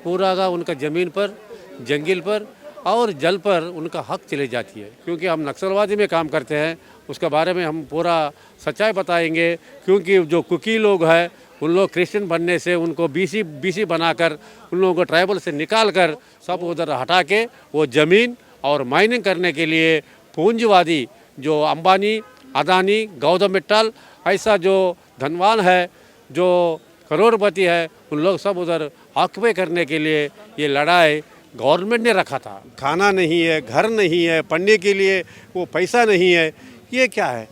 पूरा का उनका ज़मीन पर, जंगल पर और जल पर उनका हक चले जाती है। क्योंकि हम नक्सलवादी में काम करते हैं, उसके बारे में हम पूरा सच्चाई बताएंगे। क्योंकि जो कुकी लोग हैं, उन लोग क्रिश्चियन बनने से उनको बीसी बनाकर उन लोगों को ट्राइबल से निकाल कर सब उधर हटा के वो ज़मीन और माइनिंग करने के लिए पूंजीवादी जो अंबानी, अदानी, गौतम मित्तल ऐसा जो धनवान है, जो करोड़पति है, उन लोग सब उधर ऑक्यूपाई करने के लिए ये लड़ाई गवर्नमेंट ने रखा था। खाना नहीं है, घर नहीं है, पढ़ने के लिए वो पैसा नहीं है, ये क्या है?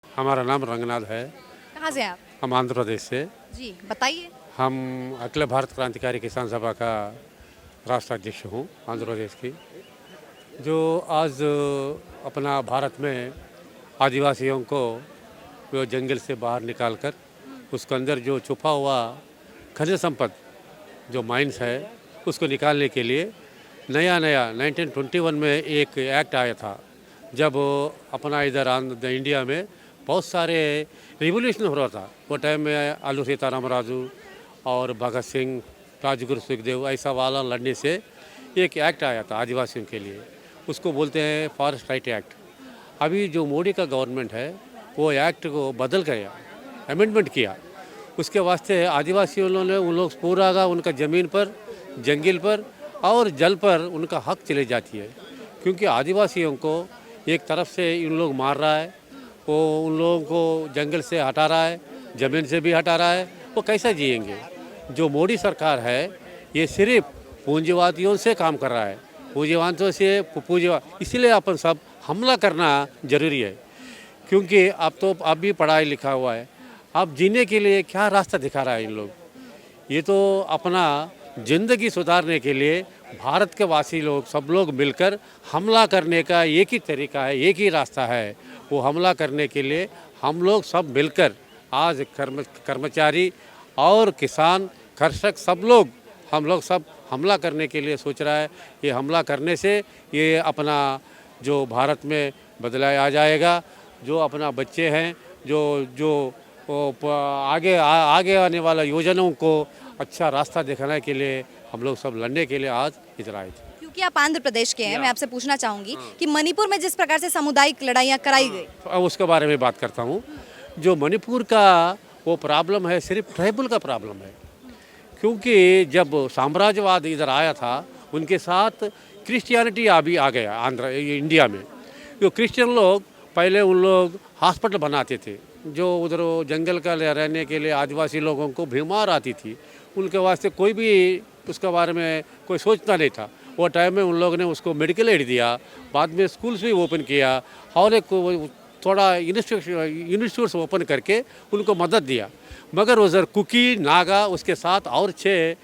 हमारा नाम रंगनाथ है। कहाँ से हैं आप? हम आंध्र प्रदेश से। जी बताइए। हम अखिल भारत क्रांतिकारी किसान सभा का राष्ट्राध्यक्ष हूँ आंध्र प्रदेश की। जो आज अपना भारत में आदिवासियों को वो जंगल से बाहर निकालकर उसके अंदर जो छुपा हुआ खनिज संपद जो माइंस है उसको निकालने के लिए नया 1921 में एक एक्ट आया था। जब अपना इधर इंडिया में बहुत सारे रिवोल्यूशन हो रहा था, वो टाइम में आलू सीताराम राजू और भगत सिंह, राजगुरु सुखदेव ऐसा वाला लड़ने से एक एक्ट आया था आदिवासियों के लिए, उसको बोलते हैं फॉरेस्ट राइट एक्ट। अभी जो मोदी का गवर्नमेंट है वो एक्ट को बदल गया, अमेंडमेंट किया। उसके वास्ते आदिवासियों ने उन लोग पूरा का उनका ज़मीन पर, जंगल पर और जल पर उनका हक चले जाती है। क्योंकि आदिवासियों को एक तरफ से इन लोग मार रहा है, वो उन लोगों को जंगल से हटा रहा है, ज़मीन से भी हटा रहा है, वो कैसा जिएंगे? जो मोदी सरकार है ये सिर्फ पूंजीवादियों से काम कर रहा है, पूंजीवादियों से इसलिए अपन सब हमला करना जरूरी है। क्योंकि अब भी पढ़ाई लिखा हुआ है, अब जीने के लिए क्या रास्ता दिखा रहा है इन लोग। ये तो अपना ज़िंदगी सुधारने के लिए भारत के वासी लोग सब लोग मिलकर हमला करने का एक ही तरीका है, एक ही रास्ता है। वो हमला करने के लिए हम लोग सब मिलकर आज कर्मचारी और किसान, कृषक हम लोग सब हमला करने के लिए सोच रहा है। ये हमला करने से ये अपना जो भारत में बदलाव आ जाएगा। जो अपना बच्चे हैं, जो आगे आने वाला योजनाओं को अच्छा रास्ता दिखाने के लिए हम लोग सब लड़ने के लिए आज इधर आए थे। क्योंकि आप आंध्र प्रदेश के हैं, मैं आपसे पूछना चाहूंगी कि मणिपुर में जिस प्रकार से सामुदायिक लड़ाइयाँ कराई गई, अब उसके बारे में बात करता हूँ। जो मणिपुर का वो प्रॉब्लम है सिर्फ ट्राइबल का प्रॉब्लम है। क्योंकि जब साम्राज्यवाद इधर आया था उनके साथ क्रिश्चियनिटी अभी आ गया इंडिया में। जो क्रिश्चियन लोग पहले उन लोग हॉस्पिटल बनाते थे, जो उधर जंगल का रहने के लिए आदिवासी लोगों को बीमार आती थी, उनके वास्ते कोई भी उसके बारे में कोई सोचता नहीं था। वो टाइम में उन लोगों ने उसको मेडिकल एड दिया, बाद में स्कूल्स भी ओपन किया और एक थोड़ा इंस्टीट्यूट्स ओपन करके उनको मदद दिया। मगर उधर कुकी, नागा, उसके साथ और 6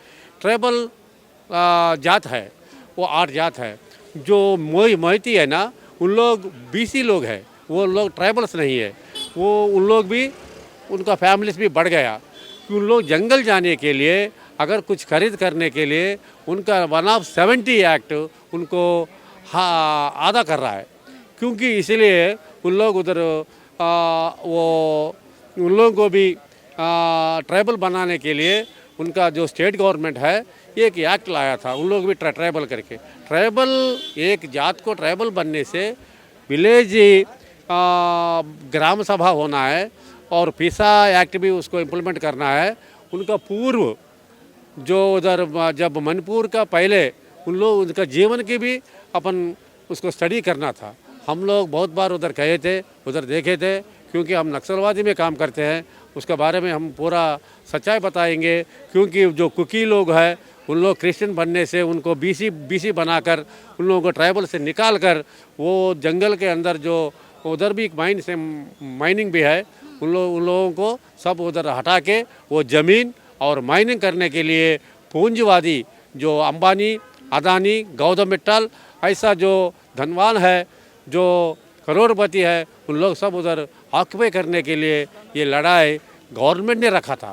ट्राइबल जात है, वो 8 जात है। जो मोहिती है ना, उन लोग बीसी लोग हैं, वो लोग ट्राइबल्स नहीं है। वो उन लोग भी उनका फैमिलीज भी बढ़ गया कि उन लोग जंगल जाने के लिए अगर कुछ खरीद करने के लिए उनका 170 एक्ट उनको आधा कर रहा है। क्योंकि इसीलिए उन लोग उधर उन लोगों को भी ट्राइबल बनाने के लिए उनका जो स्टेट गवर्नमेंट है एक एक्ट लाया था, उन लोग भी ट्राइबल करके। ट्राइबल एक जात को ट्राइबल बनने से विलेज ग्राम सभा होना है और पीसा एक्ट भी उसको इम्प्लीमेंट करना है। उनका पूर्व जो उधर जब मणिपुर का पहले उन लोग उनका जीवन की भी अपन उसको स्टडी करना था। हम लोग बहुत बार उधर गए थे, उधर देखे थे। क्योंकि हम नक्सलवादी में काम करते हैं, उसके बारे में हम पूरा सच्चाई बताएंगे। क्योंकि जो कुकी लोग हैं उन लोग क्रिश्चियन बनने से उनको बीसी बनाकर उन लोगों को ट्राइबल से निकाल कर वो जंगल के अंदर जो उधर भी माइनिंग भी है, उन लोगों को सब उधर हटा के वो ज़मीन और माइनिंग करने के लिए पूंजीवादी जो अंबानी, अदानी, गौतम मित्तल ऐसा जो धनवान है, जो करोड़पति है, उन लोग सब उधर ऑक्यूपाई करने के लिए ये लड़ाई गवर्नमेंट ने रखा था।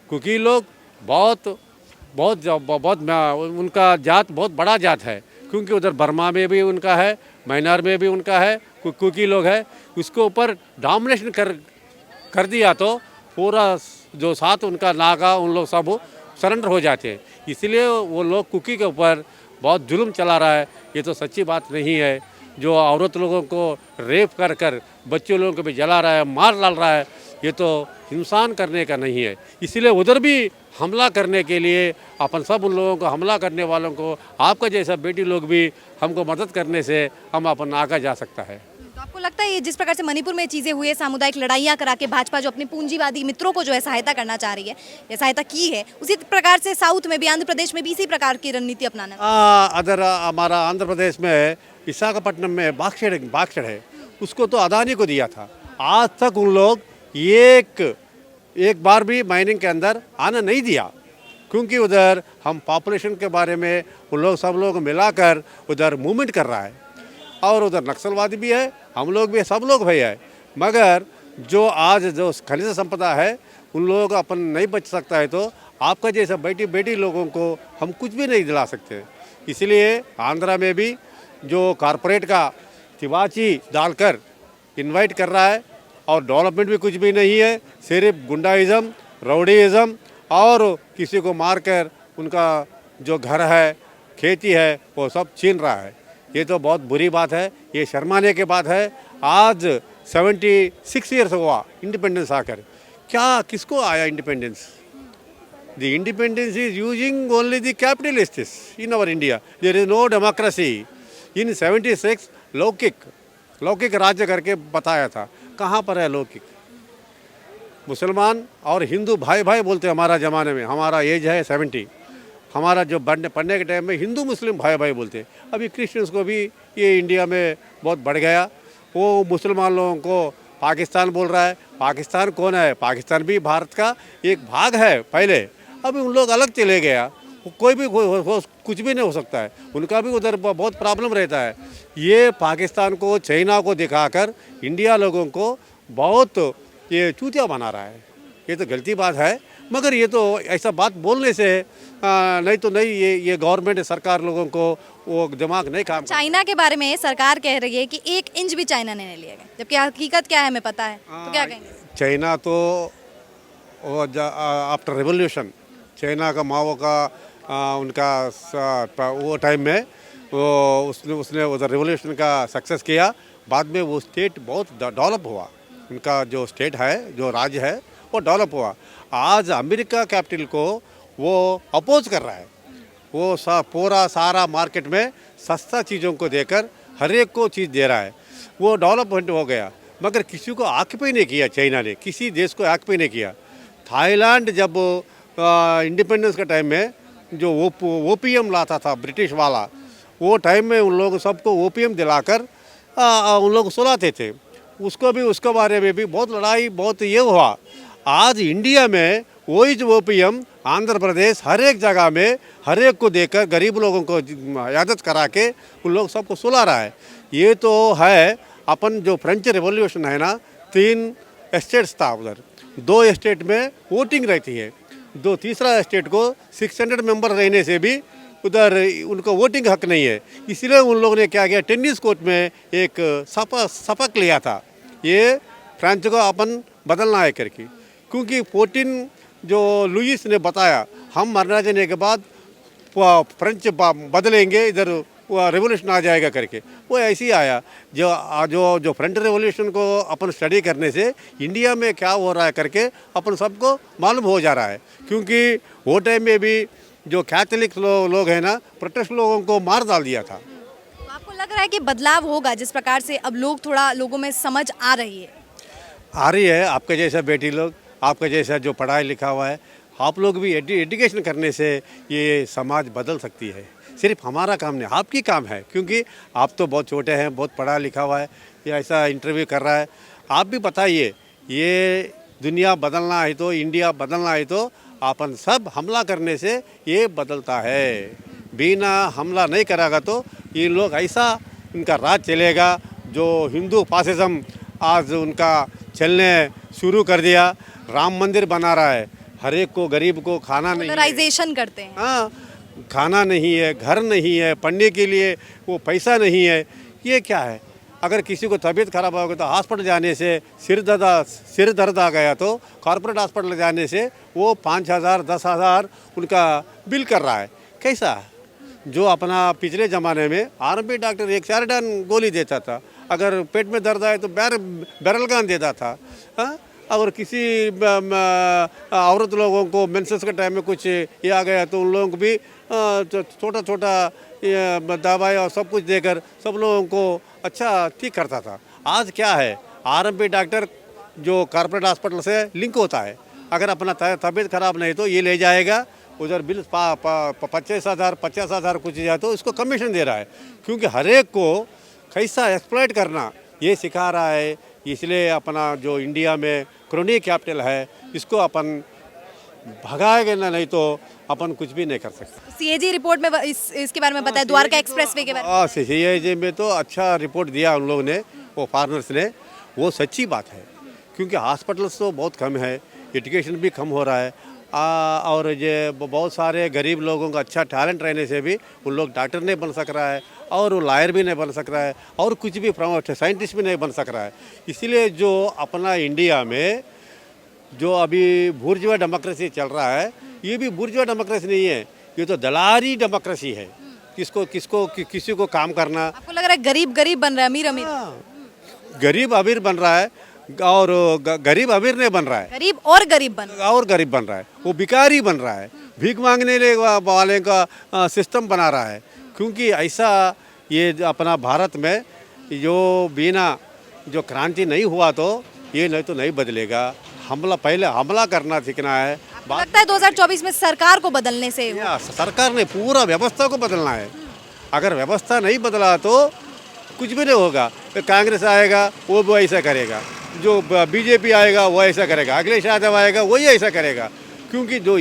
क्योंकि लोग बहुत उनका जात बहुत बड़ा जात है। क्योंकि उधर बर्मा में भी उनका है, म्यांमार में भी उनका है, कुकी लोग है। उसके ऊपर डोमिनेशन कर दिया तो पूरा जो साथ उनका नागा उन लोग सब सरेंडर हो जाते हैं। इसलिए वो लोग कुकी के ऊपर बहुत जुल्म चला रहा है। ये तो सच्ची बात नहीं है। जो औरत लोगों को रेप कर कर बच्चे लोगों को भी जला रहा है, मार डाल रहा है, ये तो इंसान करने का नहीं है। इसलिए उधर भी हमला करने के लिए अपन सब उन लोगों को, हमला करने वालों को, आपका जैसा बेटी लोग भी हमको मदद करने से हम अपन आगे जा सकता है। तो आपको लगता है ये जिस प्रकार से मणिपुर में चीजें हुई है, सामुदायिक लड़ाइयाँ करा के भाजपा जो अपने पूंजीवादी मित्रों को जो है सहायता करना चाह रही है या सहायता की है, उसी प्रकार से साउथ में भी, आंध्र प्रदेश में भी इसी प्रकार की रणनीति अपनाना? अदर हमारा आंध्र प्रदेश में विशाखापट्टनम में बाक्सड है, उसको तो अदानी को दिया था। आज तक उन लोग एक बार भी माइनिंग के अंदर आना नहीं दिया, क्योंकि उधर हम पॉपुलेशन के बारे में उन लोग सब लोग मिलाकर उधर मूवमेंट कर रहा है, और उधर नक्सलवादी भी है, हम लोग भी, सब लोग भी है। मगर जो आज जो खनिज संपदा है उन लोगों का अपन नहीं बच सकता है, तो आपका जैसा बेटी लोगों को हम कुछ भी नहीं दिला सकते। इसलिए आंध्रा में भी जो कॉरपोरेट का तिवाची डालकर इनवाइट कर रहा है, और डेवलपमेंट भी कुछ भी नहीं है, सिर्फ गुंडाइज़म, राउडीइज़म और किसी को मारकर उनका जो घर है, खेती है, वो सब छीन रहा है। ये तो बहुत बुरी बात है, ये शर्माने की बात है। आज 76 ईयर्स हुआ इंडिपेंडेंस आकर, क्या किसको आया independence? The independence is using only the capitalists in our India. There is no democracy. इन 76 लौकिक राज्य करके बताया था, कहाँ पर है लौकिक? मुसलमान और हिंदू भाई भाई बोलते हैं हमारा ज़माने में, हमारा एज है 70, हमारा जो पढ़ने के टाइम में हिंदू मुस्लिम भाई भाई बोलते हैं। अभी क्रिश्चियंस को भी ये इंडिया में बहुत बढ़ गया, वो मुसलमान लोगों को पाकिस्तान बोल रहा है। पाकिस्तान कौन है? पाकिस्तान भी भारत का एक भाग है पहले, अभी उन लोग अलग चले गया, कोई भी कुछ भी नहीं हो सकता है, उनका भी उधर बहुत प्रॉब्लम रहता है। ये पाकिस्तान को, चाइना को दिखाकर इंडिया लोगों को बहुत ये चूतिया बना रहा है। ये तो गलती बात है, मगर ये तो ऐसा बात बोलने से नहीं तो नहीं, ये गवर्नमेंट सरकार लोगों को वो दिमाग नहीं काम। चाइना के बारे में सरकार कह रही है कि 1 इंच भी चाइना ने नहीं लिया गया, जबकि हकीकत क्या है हमें पता है, तो क्या कहेंगे? चाइना तो आफ्टर रेवोल्यूशन, चाइना का माओ का उनका वो टाइम में उसने उधर रेवोल्यूशन का सक्सेस किया। बाद में वो स्टेट बहुत डेवलप हुआ, उनका जो स्टेट है, जो राज्य है, वो डेवलप हुआ। आज अमेरिका कैपिटल को वो अपोज कर रहा है, वो पूरा सारा मार्केट में सस्ता चीज़ों को देकर हर एक को चीज़ दे रहा है, वो डेवलपमेंट हो गया। मगर किसी को ऑक्यूपाई नहीं किया, चाइना ने किसी देश को ऑक्यूपाई नहीं किया। थाईलैंड जब इंडिपेंडेंस के टाइम में जो ओपीएम लाता था ब्रिटिश वाला, वो टाइम में उन लोग सबको ओपीएम दिलाकर उन लोग सुलाते थे, उसके बारे में भी बहुत लड़ाई, बहुत ये हुआ। आज इंडिया में वही जो ओपीएम आंध्र प्रदेश हर एक जगह में हर एक को देकर गरीब लोगों को आदत करा के उन लोग सबको सुला रहा है। ये तो है अपन जो फ्रेंच रेवोल्यूशन है ना, 3 स्टेट्स था उधर, 2 स्टेट में वोटिंग रहती है, तीसरा स्टेट को 600 मेंबर रहने से भी उधर उनको वोटिंग हक नहीं है। इसलिए उन लोगों ने क्या किया, टेनिस कोर्ट में एक शपथ लिया था, ये फ्रांस को अपन बदलना है करके, क्योंकि 14 जो लुइस ने बताया, हम मरना जाने के बाद फ्रेंच बदलेंगे, इधर रेवोल्यूशन आ जाएगा करके, वो ऐसे ही आया। जो फ्रेंच रेवोल्यूशन को अपन स्टडी करने से इंडिया में क्या हो रहा है करके अपन सबको मालूम हो जा रहा है, क्योंकि वो टाइम में भी जो कैथोलिक लोग हैं ना, प्रोटेस्ट लोगों को मार डाल दिया था। तो आपको लग रहा है कि बदलाव होगा जिस प्रकार से अब लोगों में समझ आ रही है? आपके जैसा बेटी लोग, आपका जैसा जो पढ़ाई लिखा हुआ है, आप लोग भी एजुकेशन करने से ये समाज बदल सकती है। सिर्फ हमारा काम नहीं, आपकी काम है, क्योंकि आप तो बहुत छोटे हैं, बहुत पढ़ा लिखा हुआ है, ये ऐसा इंटरव्यू कर रहा है। आप भी बताइए, ये दुनिया बदलना है तो, इंडिया बदलना है तो अपन सब हमला करने से ये बदलता है। बिना हमला नहीं करेगा तो ये लोग ऐसा इनका राज चलेगा। जो हिंदू फासिज्म आज उनका चलने शुरू कर दिया, राम मंदिर बना रहा है, हर एक को, गरीब को खाना नहीं है, पोलराइजेशन करते हैं। हाँ, खाना नहीं है, घर नहीं है, पढ़ने के लिए वो पैसा नहीं है, ये क्या है? अगर किसी को तबीयत खराब हो गया तो हॉस्पिटल जाने से सिर दर्द आ गया तो कॉर्पोरेट हॉस्पिटल जाने से वो 5,000 10,000 उनका बिल कर रहा है। कैसा? जो अपना पिछले ज़माने में आरएमपी डॉक्टर एक चारिडान गोली देता था, अगर पेट में दर्द आए तो बैरलगान देता था। हाँ? और किसी औरत लोगों को मेंसेस के टाइम में कुछ ये आ गया तो उन लोगों को भी छोटा छोटा दवाई और सब कुछ देकर सब लोगों को अच्छा ठीक करता था। आज क्या है, आरएमपी डॉक्टर जो कॉर्पोरेट हॉस्पिटल से लिंक होता है, अगर अपना तबीयत खराब नहीं तो ये ले जाएगा उधर बिल 50,000 कुछ जाए तो इसको कमीशन दे रहा है, क्योंकि हर एक को कैसा एक्सप्लॉइट करना ये सिखा रहा है। इसलिए अपना जो इंडिया में क्रोनी कैपिटल है इसको अपन भगाएंगे ना, नहीं तो अपन कुछ भी नहीं कर सकते। सीएजी रिपोर्ट में इसके बारे में बताया, द्वारका एक्सप्रेसवे के बारे में। सीएजी में तो अच्छा रिपोर्ट दिया उन लोगों ने, वो फार्मर्स ने, वो सच्ची बात है, क्योंकि हॉस्पिटल्स तो बहुत कम है, एजुकेशन भी कम हो रहा है, और ये बहुत सारे गरीब लोगों का अच्छा टैलेंट रहने से भी उन लोग डॉक्टर नहीं बन सक रहा है, और वो लॉयर भी नहीं बन सक रहा है, और कुछ भी साइंटिस्ट भी नहीं बन सक रहा है। इसीलिए जो अपना इंडिया में जो अभी बुर्जुआ डेमोक्रेसी चल रहा है, ये भी बुर्जुआ डेमोक्रेसी नहीं है, ये तो दलाली डेमोक्रेसी है। किसी को काम करना। आपको लग रहा है गरीब गरीब बन रहा है, अमीर अमीर? गरीब अमीर बन रहा है, और गरीब अमीर नहीं बन रहा है, गरीब और गरीब बन रहा है, वो भिखारी बन रहा है, भीख मांगने वाले का सिस्टम बना रहा है। क्योंकि ऐसा ये अपना भारत में जो बिना जो क्रांति नहीं हुआ तो ये नहीं तो नहीं बदलेगा। पहले हमला करना सीखना है। लगता है 2024 में सरकार को बदलने से सरकार ने पूरा व्यवस्था को बदलना है। अगर व्यवस्था नहीं बदला तो कुछ भी नहीं होगा। कांग्रेस आएगा वो भी ऐसा करेगा, जो बीजेपी आएगा वो ऐसा करेगा, अखिलेश यादव आएगा वही ऐसा करेगा। क्योंकि जो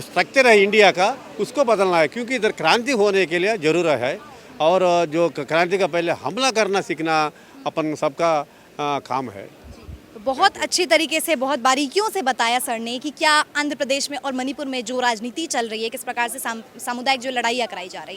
स्ट्रक्चर है इंडिया का उसको बदलना है, क्योंकि इधर क्रांति होने के लिए ज़रूरत है, और जो क्रांति का पहले हमला करना सीखना अपन सबका काम है। बहुत अच्छी तरीके से, बहुत बारीकियों से बताया सर ने कि क्या आंध्र प्रदेश में और मणिपुर में जो राजनीति चल रही है, किस प्रकार से सामुदायिक जो लड़ाइयाँ कराई जा रही है।